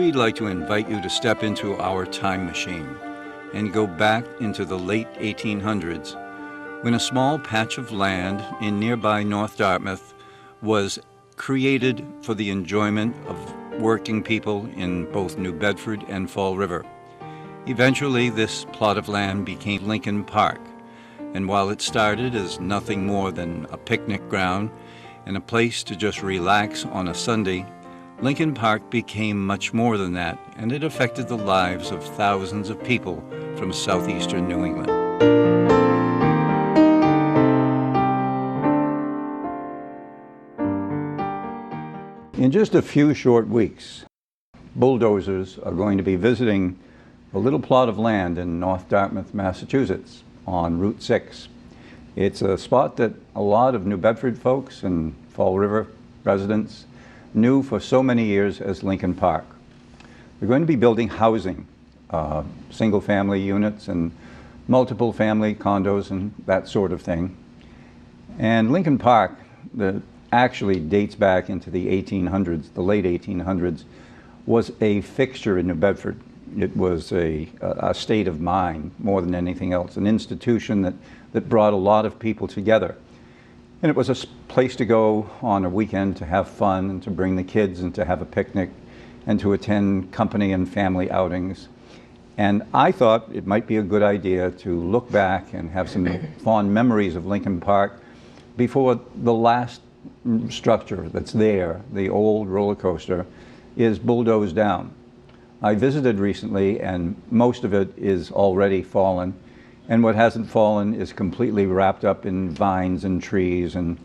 we'd like to invite you to step into our time machine and go back into the late 1800s when a small patch of land in nearby North Dartmouth was created for the enjoyment of working people in both New Bedford and Fall River. Eventually, this plot of land became Lincoln Park, and while it started as nothing more than a picnic ground and a place to just relax on a Sunday, Lincoln Park became much more than that, and it affected the lives of thousands of people from southeastern New England. In just a few short weeks, bulldozers are going to be visiting a little plot of land in North Dartmouth, Massachusetts, on Route 6. It's a spot that a lot of New Bedford folks and Fall River residents knew for so many years as Lincoln Park. They're going to be building housing, single-family units and multiple family condos and that sort of thing. And Lincoln Park, that actually dates back into the 1800s, the late 1800s, was a fixture in New Bedford. It was a state of mind more than anything else, an institution that brought a lot of people together. And it was a place to go on a weekend to have fun and to bring the kids and to have a picnic and to attend company and family outings. And I thought it might be a good idea to look back and have some fond memories of Lincoln Park before the last structure that's there, the old roller coaster, is bulldozed down. I visited recently and most of it is already fallen, and what hasn't fallen is completely wrapped up in vines and trees, and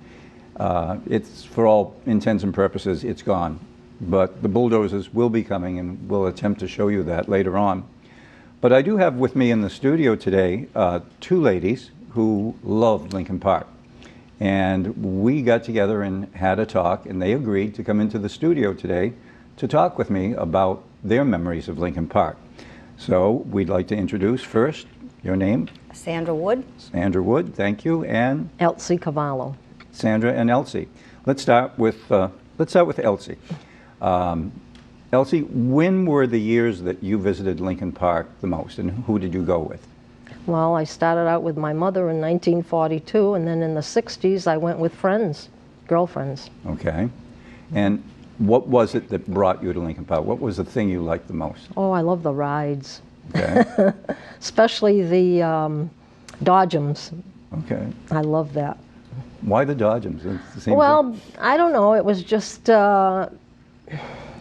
it's, for all intents and purposes, it's gone. But the bulldozers will be coming, and we'll attempt to show you that later on. But I do have with me in the studio today two ladies who love Lincoln Park. And we got together and had a talk, and they agreed to come into the studio today to talk with me about their memories of Lincoln Park. So we'd like to introduce first your name. Sandra Wood. Sandra Wood, thank you. And Elsie Cavallo. Sandra and Elsie. Let's start with Elsie. Elsie, when were the years that you visited Lincoln Park the most, and who did you go with? Well, I started out with my mother in 1942, and then in the 60s I went with friends, girlfriends. Okay. And what was it that brought you to Lincoln Park? What was the thing you liked the most? Oh, I love the rides. Okay. Especially the Dodgems. Okay. I love that. Why the Dodgems? Well, I don't know. It was just, I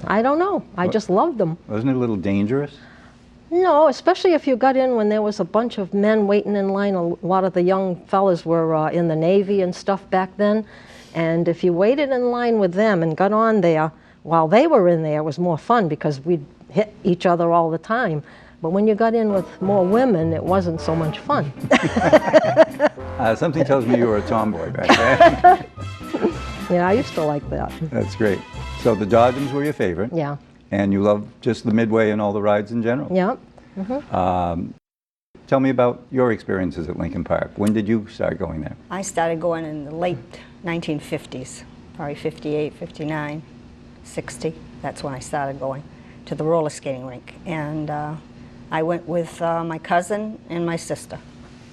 don't know. I just loved them. Wasn't it a little dangerous? No, especially if you got in when there was a bunch of men waiting in line. A lot of the young fellas were in the Navy and stuff back then. And if you waited in line with them and got on there while they were in there, it was more fun because we'd hit each other all the time. But when you got in with more women, it wasn't so much fun. Something tells me you were a tomboy back then. Yeah, I used to like that. That's great. So the Dodgems were your favorite? Yeah. And you loved just the Midway and all the rides in general? Yeah. Mm-hmm. Tell me about your experiences at Lincoln Park. When did you start going there? I started going in the late 1950s, probably 58, 59, 60. That's when I started going to the roller skating rink. And I went with my cousin and my sister.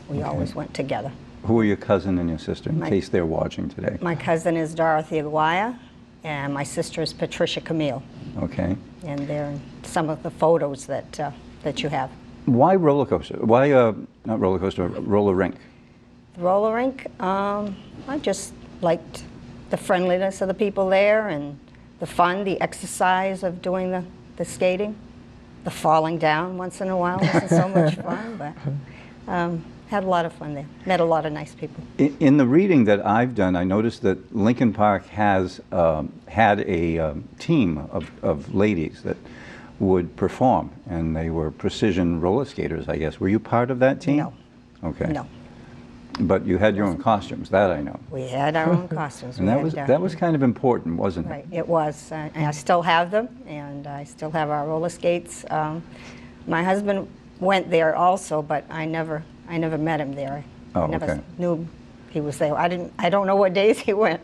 We always went together. Who are your cousin and your sister, in case they're watching today? My cousin is Dorothy Aguirre, and my sister is Patricia Camille. Okay. And they're in some of the photos that you have. Why roller coaster? Why, not roller coaster, roller rink? The roller rink, I just liked the friendliness of the people there and the fun, the exercise of doing the skating. The falling down once in a while wasn't so much fun, but had a lot of fun there. Met a lot of nice people. In the reading that I've done, I noticed that Lincoln Park has had a team of ladies that would perform, and they were precision roller skaters, I guess. Were you part of that team? No. Okay. No. But you had your own costumes, that I know. We had our own costumes. And that was kind of important, wasn't it? Right, it was. And I still have them, and I still have our roller skates. My husband went there also, but I never met him there. Oh, I never okay. knew he was there. I don't know what days he went.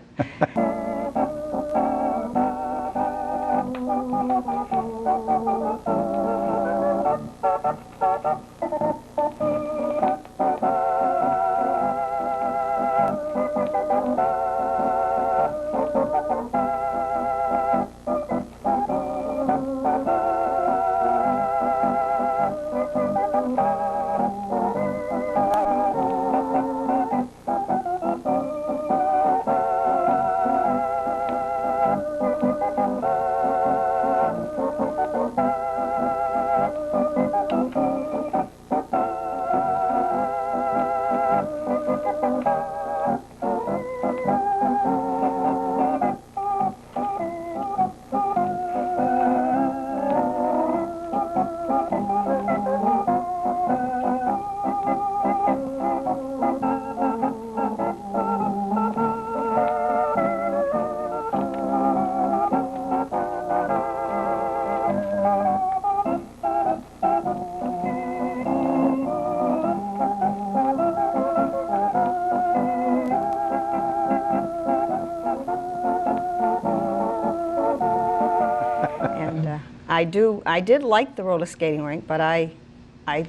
And I did like the roller skating rink, but I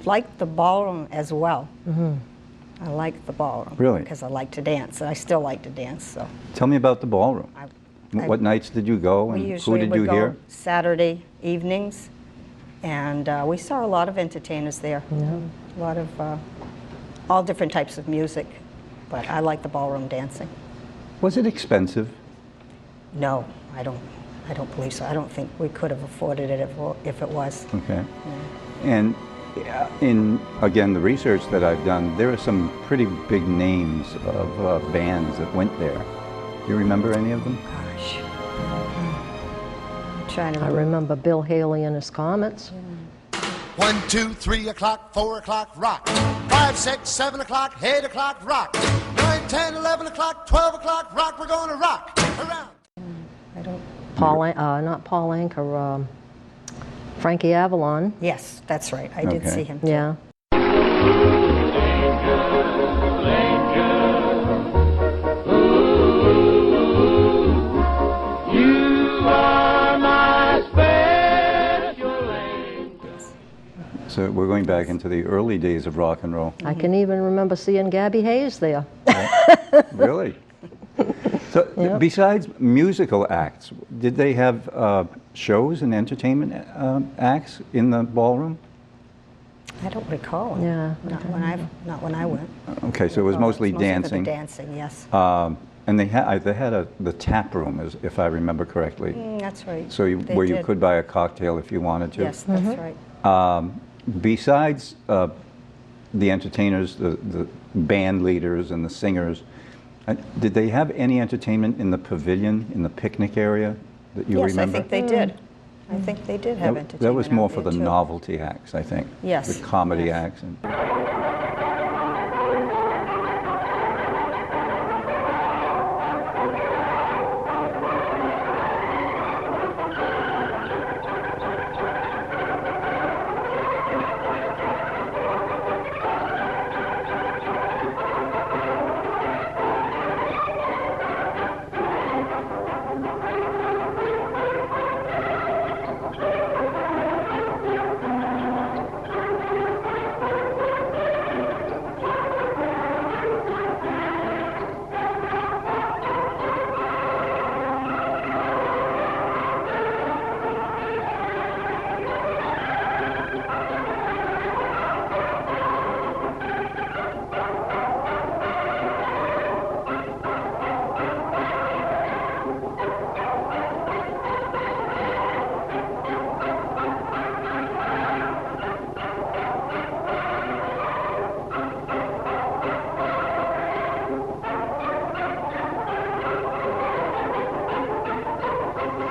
liked the ballroom as well. I liked the ballroom. Really? Because I like to dance, and I still like to dance. So Tell me about the ballroom. I- What nights did you go, we and who usually did would you go hear? Saturday evenings, and we saw a lot of entertainers there. A lot of all different types of music, but I like the ballroom dancing. Was it expensive? No, I don't believe so. I don't think we could have afforded it if it was. Okay. And in, again, the research that I've done, there are some pretty big names of bands that went there. Do you remember any of them? Gosh. I'm trying to I remember Bill Haley and his Comets. 1, 2, 3 o'clock, 4 o'clock, rock. 5, 6, 7 o'clock, 8 o'clock, rock. 9, 10, 11 o'clock, 12 o'clock, rock. We're gonna rock around. I don't. Not Paul Anka, Frankie Avalon. Yes, that's right. I did Okay. see him. Too. Yeah. So we're going back into the early days of rock and roll. I can even remember seeing Gabby Hayes there. Really? So besides musical acts, did they have shows and entertainment acts in the ballroom? I don't recall. Yeah. Not when I went. Okay, so it was mostly It's mostly for the dancing. dancing, yes. And they had the tap room, if I remember correctly. That's right. So They where you did. could buy a cocktail if you wanted to. Yes, that's right. Besides the entertainers, the band leaders and the singers, did they have any entertainment in the pavilion, in the picnic area that you Yes, remember? I think they did. I think they did have entertainment. That was more out for there, the too. novelty acts, I think. Yes, The comedy yes. acts. And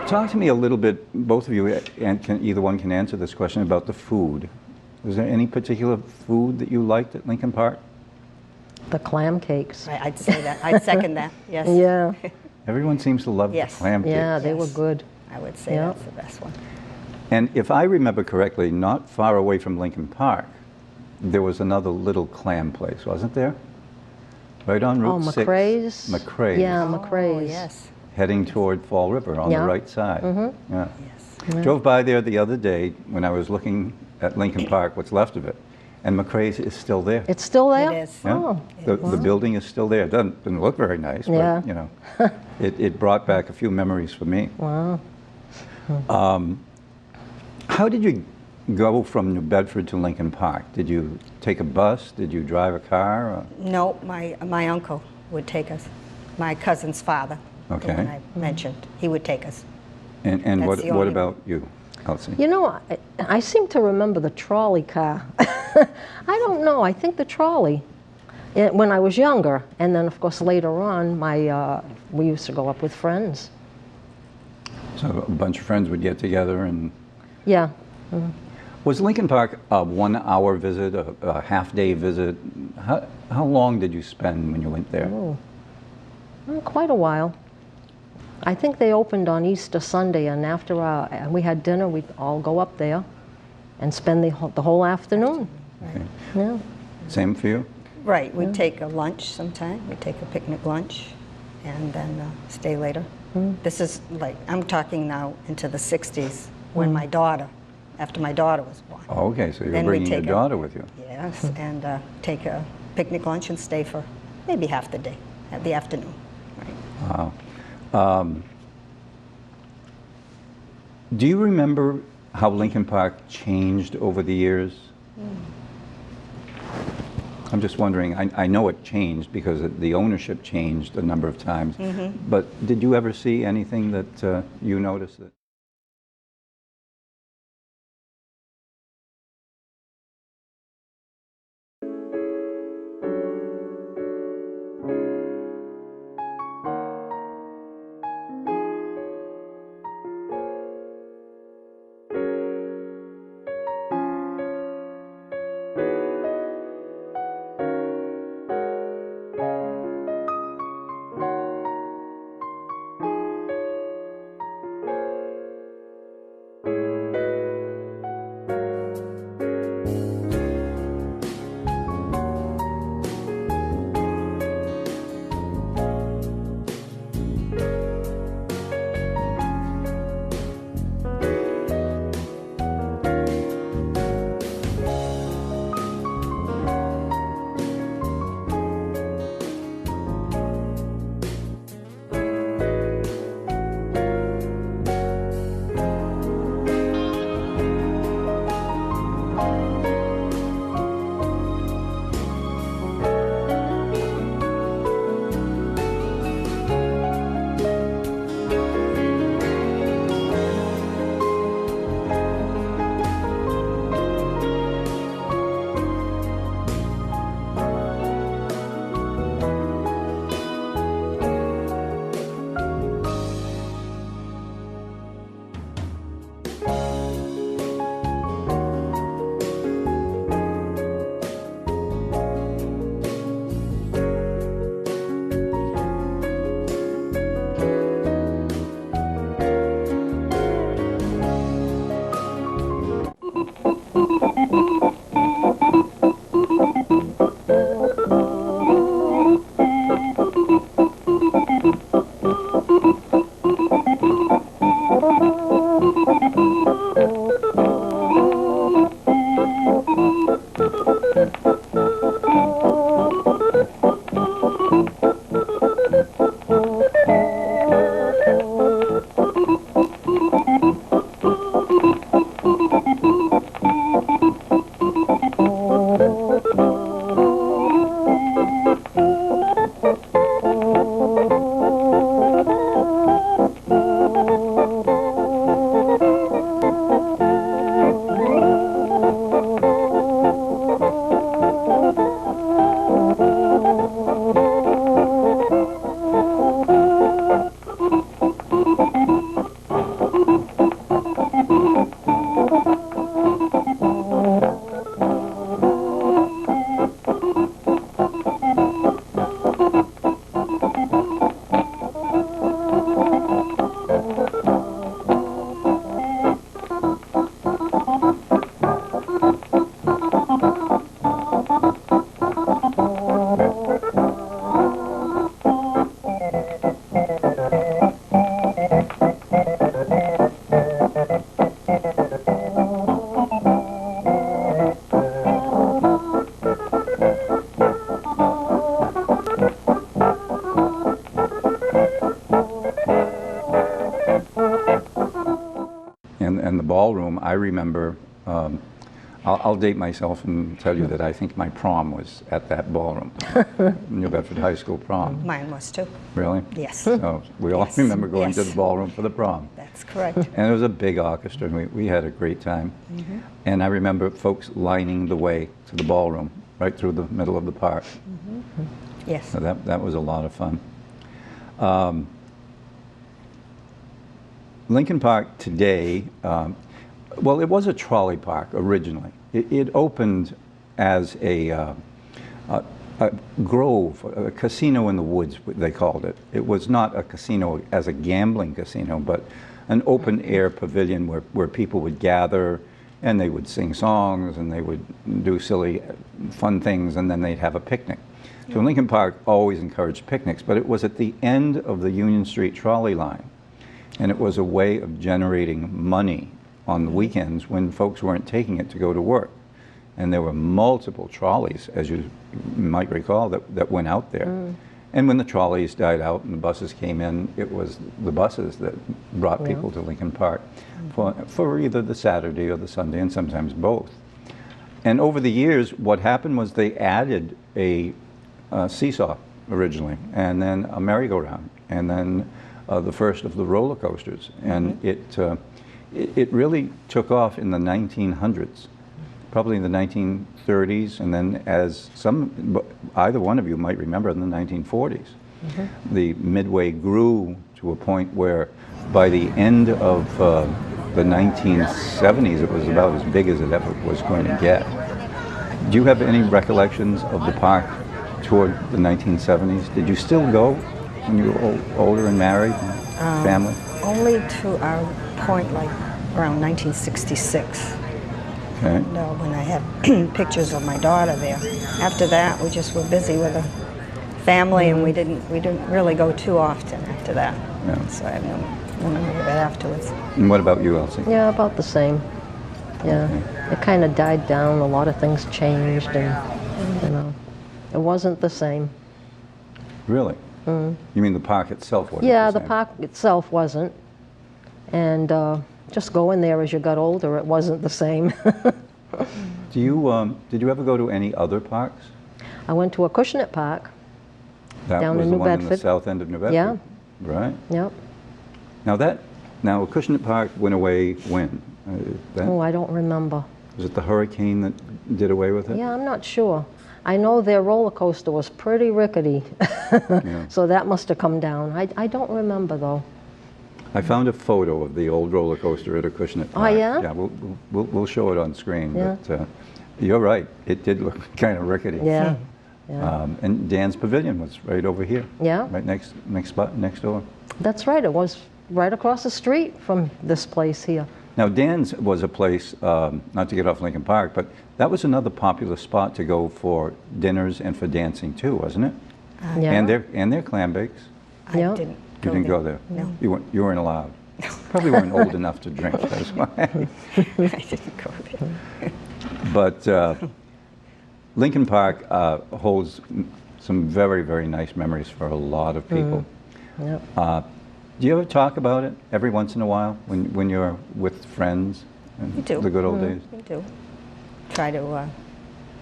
talk to me a little bit, both of you, and either one can answer this question about the food. Was there any particular food that you liked at Lincoln Park? The clam cakes. I'd say that. I'd second that. Yes. Yeah. Everyone seems to love Yes. the clam cakes. Yeah, they were Yes. good. I would say Yeah. that's the best one. And if I remember correctly, not far away from Lincoln Park, there was another little clam place, wasn't there? Right on Route 6. McRae's. McRae's. Yeah, Oh, McRae's. yes. Heading toward Fall River on Yeah. the right side. Yeah. Yes. Drove by there the other day when I was looking at Lincoln Park, what's left of it, and McRae's is still there. It's still there? It is. Yeah. Oh. The building is still there. It doesn't look very nice, Yeah. but you know, it brought back a few memories for me. Wow. How did you go from New Bedford to Lincoln Park? Did you take a bus? Did you drive a car? Or? No, my uncle would take us. My cousin's father. Okay. The one I mentioned. He would take us. And That's what the only- about you, Elsie? You know, I seem to remember the trolley car. I don't know. I think the trolley. when I was younger. And then, of course, later on, we used to go up with friends. So a bunch of friends would get together and... Yeah. Was Lincoln Park a 1-hour visit, a half-day visit? How long did you spend when you went there? Oh, quite a while. I think they opened on Easter Sunday, and after we had dinner, we'd all go up there and spend the whole afternoon. Okay. Yeah. Same for you? Right, we'd take a lunch sometime, we'd take a picnic lunch, and then stay later. This is like, I'm talking now into the 60s, when my daughter, after my daughter was born. Oh, okay, so you were Then we'd bringing your take daughter with you. Yes, and take a picnic lunch and stay for maybe half the day, the afternoon. Right. Wow. Do you remember how Lincoln Park changed over the years? I'm just wondering, I know it changed because the ownership changed a number of times, but did you ever see anything that you noticed? And the ballroom, I remember, I'll date myself and tell you that I think my prom was at that ballroom, New Bedford High School prom. Mine was too. Really? Yes. So we all Yes. remember going to Yes. the ballroom for the prom. That's correct. And it was a big orchestra, and we had a great time. And I remember folks lining the way to the ballroom right through the middle of the park. Yes. So that was a lot of fun. Lincoln Park today, well, it was a trolley park originally. It opened as a grove, a casino in the woods, they called it. It was not a casino as a gambling casino, but an open-air pavilion where people would gather and they would sing songs and they would do silly, fun things, and then they'd have a picnic. So Lincoln Park always encouraged picnics, but it was at the end of the Union Street trolley line. And it was a way of generating money on the weekends when folks weren't taking it to go to work. And there were multiple trolleys, as you might recall, that went out there. And when the trolleys died out and the buses came in, it was the buses that brought people to Lincoln Park for either the Saturday or the Sunday, and sometimes both. And over the years, what happened was they added a seesaw originally, and then a merry-go-round, and then the first of the roller coasters. And it really took off in the 1900s, probably in the 1930s, and then as either one of you might remember, in the 1940s. The Midway grew to a point where by the end of the 1970s, it was about as big as it ever was going to get. Do you have any recollections of the park toward the 1970s? Did you still go when you were older and married, and family? Only to our point, like around 1966. Okay. No, when I had pictures of my daughter there. After that, we just were busy with the family, and we didn't really go too often after that. Yeah. So I have no memory of it afterwards. And what about you, Elsie? Yeah, about the same. Yeah, it kind of died down. A lot of things changed, and you know, it wasn't the same. Really? You mean the park itself wasn't Yeah, the the same? park itself wasn't, and just going there as you got older, it wasn't the same. Did you ever go to any other parks? I went to Acushnet Park. That Down was in the New one in the Bedford. south end of New Bedford? Yeah. Right. Yep. Now Acushnet Park went away when? Oh, I don't remember. Was it the hurricane that did away with it? Yeah, I'm not sure. I know their roller coaster was pretty rickety, Yeah. so that must have come down. I don't remember though. I found a photo of the old roller coaster at Acushnet Oh, Park. yeah? Yeah, we'll show it on screen. Yeah. But you're right. It did look kind of rickety. Yeah. Yeah. And Dan's Pavilion was right over here. Yeah. Right next door. That's right. It was right across the street from this place here. Now Dan's was a place, not to get off Lincoln Park, but that was another popular spot to go for dinners and for dancing too, wasn't it? Yeah. And their clam bakes. I Yeah. didn't You go didn't there. go there. No. You weren't allowed. Probably weren't old enough to drink. That's why. I didn't go there. But Lincoln Park holds some very, very nice memories for a lot of people. Yep. Do you ever talk about it every once in a while when you're with friends? in We do. The good old days? We do. Try to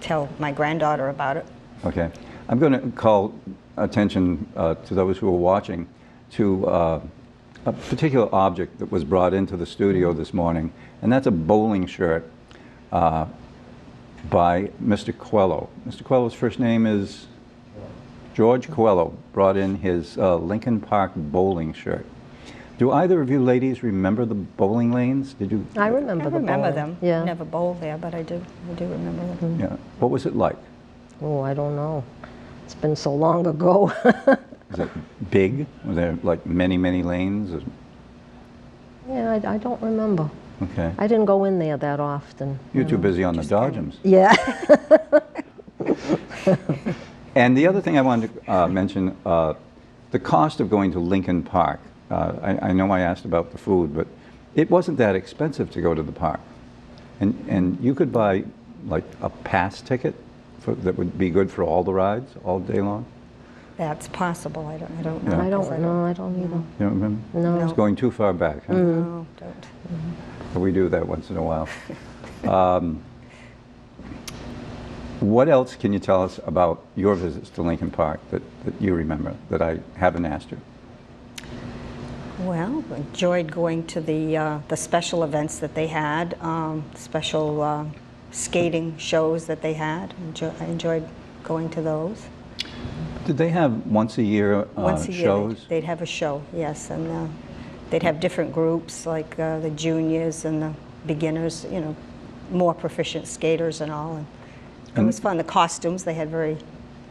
tell my granddaughter about it. Okay. I'm going to call attention to those who are watching to a particular object that was brought into the studio this morning, and that's a bowling shirt by Mr. Coelho. Mr. Coelho's first name is George Coelho, brought in his Lincoln Park bowling shirt. Do either of you ladies remember the bowling lanes? Did you? I remember I the remember bowling. them. Yeah. Never bowled there, but I do remember them. Yeah. What was it like? Oh, I don't know. It's been so long ago. Is it big? Were there like many, many lanes? Yeah, I don't remember. Okay. I didn't go in there that often. You're too busy on the Dodgems. Yeah. And the other thing I wanted to mention, the cost of going to Lincoln Park. I know I asked about the food, but it wasn't that expensive to go to the park. And you could buy like a pass ticket that would be good for all the rides all day long. That's possible. I don't know. Yeah. I because don't know. I don't either. You don't remember? No. It's going too far back. Huh? No, don't. But we do that once in a while. What else can you tell us about your visits to Lincoln Park that you remember that I haven't asked you? Well, enjoyed going to the special events that they had, special skating shows that they had. I enjoyed going to those. Did they have once a year Once a year, shows? they'd have a show, yes, and they'd have different groups, like the juniors and the beginners, you know, more proficient skaters and all. And it was fun. The costumes, they had very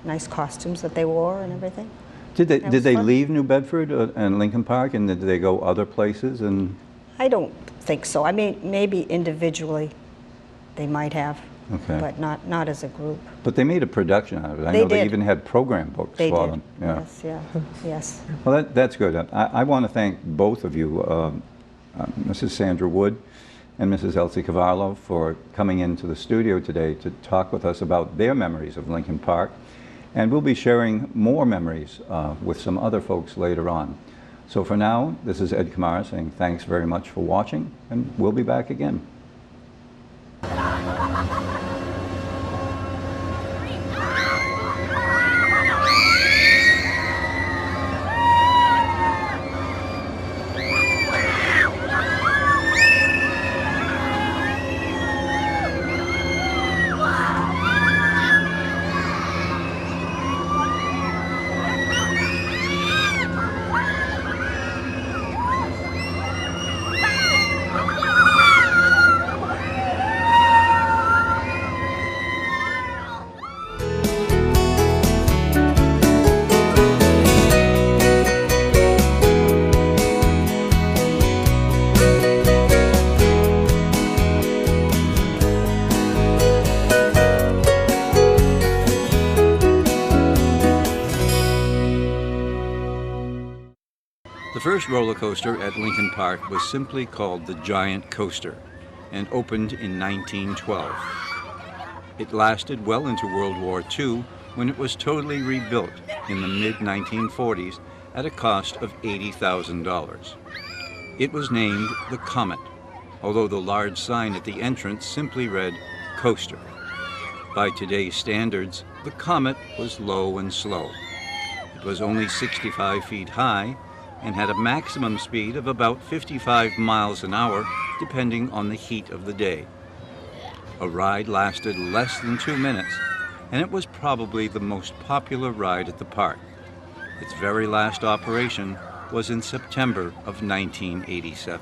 nice costumes that they wore and everything. Did they fun. leave New Bedford and Lincoln Park, and did they go other places? And I don't think so. I mean, maybe individually they might have, okay, but not as a group. but they made a production out of it. I They know they did. even had program books They for did. them. Yeah. Yes, yeah, yes. Well, that's good. I want to thank both of you, Mrs. Sandra Wood and Mrs. Elsie Cavallo, for coming into the studio today to talk with us about their memories of Lincoln Park. And we'll be sharing more memories with some other folks later on. So for now, this is Ed Camara saying thanks very much for watching, and we'll be back again. The first roller coaster at Lincoln Park was simply called the Giant Coaster and opened in 1912. It lasted well into World War II, when it was totally rebuilt in the mid-1940s at a cost of $80,000. It was named the Comet, although the large sign at the entrance simply read Coaster. By today's standards, the Comet was low and slow. It was only 65 feet high and had a maximum speed of about 55 miles an hour, depending on the heat of the day. A ride lasted less than 2 minutes, and it was probably the most popular ride at the park. Its very last operation was in September of 1987.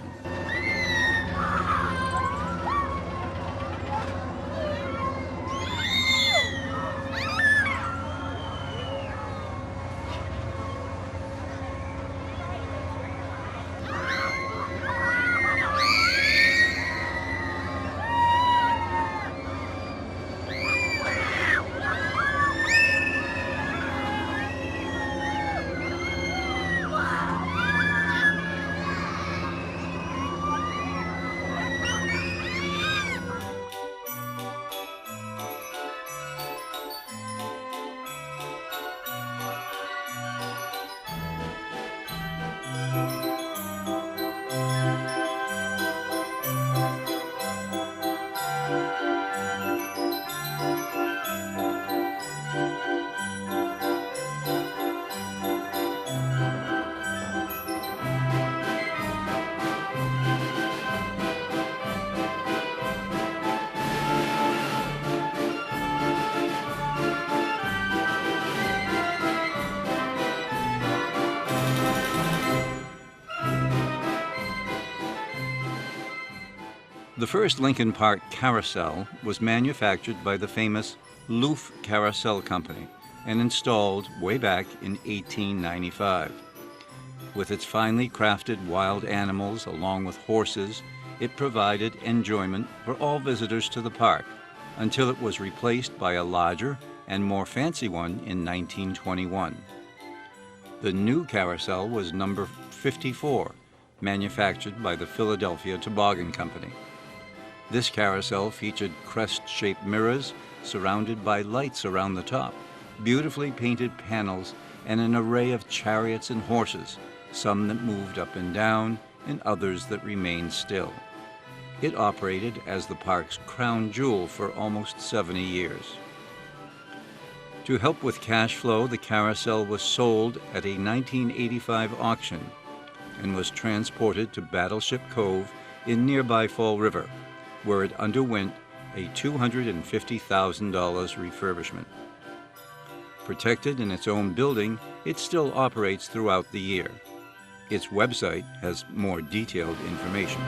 The first Lincoln Park carousel was manufactured by the famous Loof Carousel Company and installed way back in 1895. With its finely crafted wild animals along with horses, it provided enjoyment for all visitors to the park until it was replaced by a larger and more fancy one in 1921. The new carousel was number 54, manufactured by the Philadelphia Toboggan Company. This carousel featured crest-shaped mirrors surrounded by lights around the top, beautifully painted panels, and an array of chariots and horses, some that moved up and down and others that remained still. It operated as the park's crown jewel for almost 70 years. To help with cash flow, the carousel was sold at a 1985 auction and was transported to Battleship Cove in nearby Fall River, where it underwent a $250,000 refurbishment. Protected in its own building, it still operates throughout the year. Its website has more detailed information.